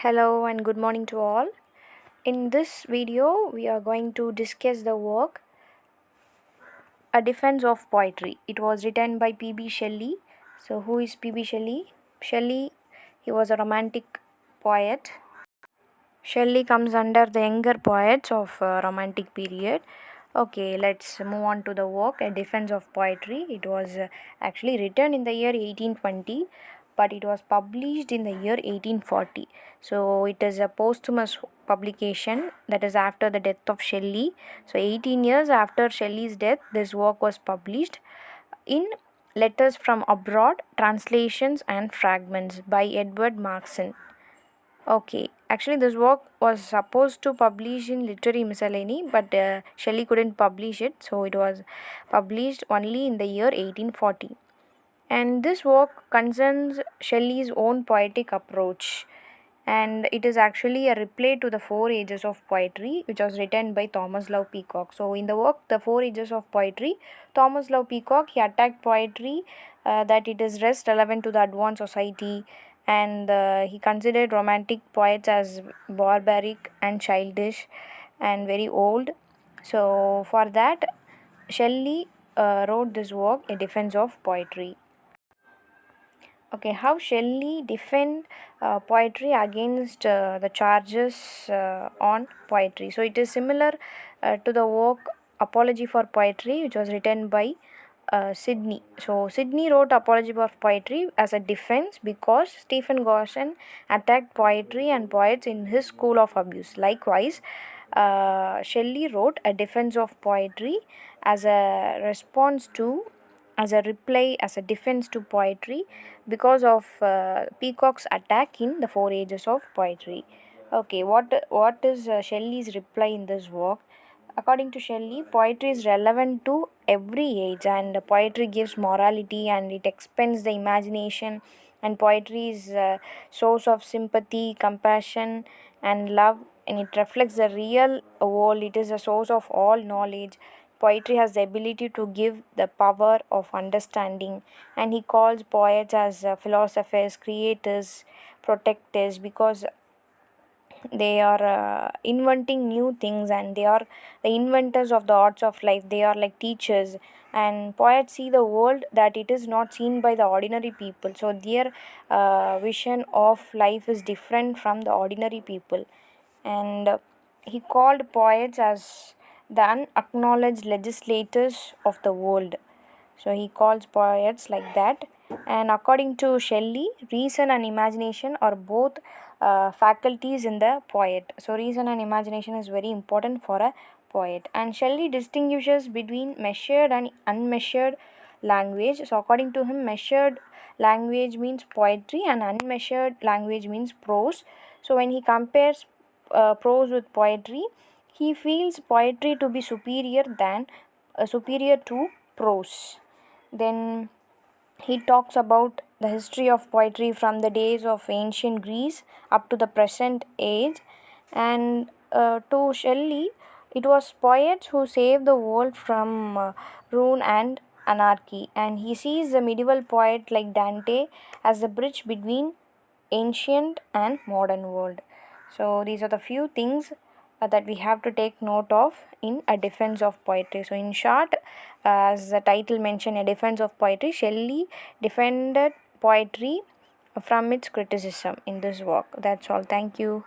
Hello and good morning to all. In this video, we are going to discuss the work A Defense of Poetry. It was written by P.B. Shelley. So, who is P.B. Shelley? Shelley, he was a romantic poet. Shelley comes under the younger poets of romantic period. Okay, let's move on to the work A Defense of Poetry. It was actually written in the year 1820, but it was published in the year 1840. So it is a posthumous publication, that is after the death of Shelley. So 18 years after Shelley's death, this work was published in Letters from Abroad, Translations and Fragments by Edward Markson. Okay, actually, this work was supposed to publish in Literary Miscellany, but Shelley couldn't publish it, so it was published only in the year 1840. And this work concerns Shelley's own poetic approach, and it is actually a reply to the Four Ages of Poetry, which was written by Thomas Love Peacock. So, in the work The Four Ages of Poetry, Thomas Love Peacock, he attacked poetry that it is less relevant to the advanced society, and he considered romantic poets as barbaric and childish and very old. So, for that, Shelley wrote this work A Defense of Poetry. Okay, how Shelley defend poetry against the charges on poetry. So it is similar to the work Apology for Poetry, which was written by Sidney. So Sidney wrote Apology for Poetry as a defense because Stephen Goshen attacked poetry and poets in his school of abuse. Likewise, Shelley wrote A Defense of Poetry as a response to, as a reply, as a defense to poetry because of Peacock's attack in The Four Ages of Poetry. Okay, what is Shelley's reply in this work? According to Shelley, poetry is relevant to every age, and poetry gives morality and it expands the imagination. And poetry is a source of sympathy, compassion, and love, and it reflects the real world. It is a source of all knowledge. Poetry has the ability to give the power of understanding, and he calls poets as philosophers, creators, protectors, because they are inventing new things, and they are the inventors of the arts of life. They are like teachers, and poets see the world that it is not seen by the ordinary people, so their vision of life is different from the ordinary people. And he called poets as the unacknowledged legislators of the world. So he calls poets like that. And according to Shelley, reason and imagination are both faculties in the poet. So reason and imagination is very important for a poet. And Shelley distinguishes between measured and unmeasured language. So according to him, measured language means poetry and unmeasured language means prose. So when he compares prose with poetry, he feels poetry to be superior to prose. Then he talks about the history of poetry from the days of ancient Greece up to the present age. And to Shelley, it was poets who saved the world from ruin and anarchy. And he sees the medieval poet like Dante as the bridge between ancient and modern world. So these are the few things that we have to take note of in A Defense of Poetry. So in short, as the title mentioned, A Defense of Poetry, Shelley defended poetry from its criticism in this work. That's all. Thank you.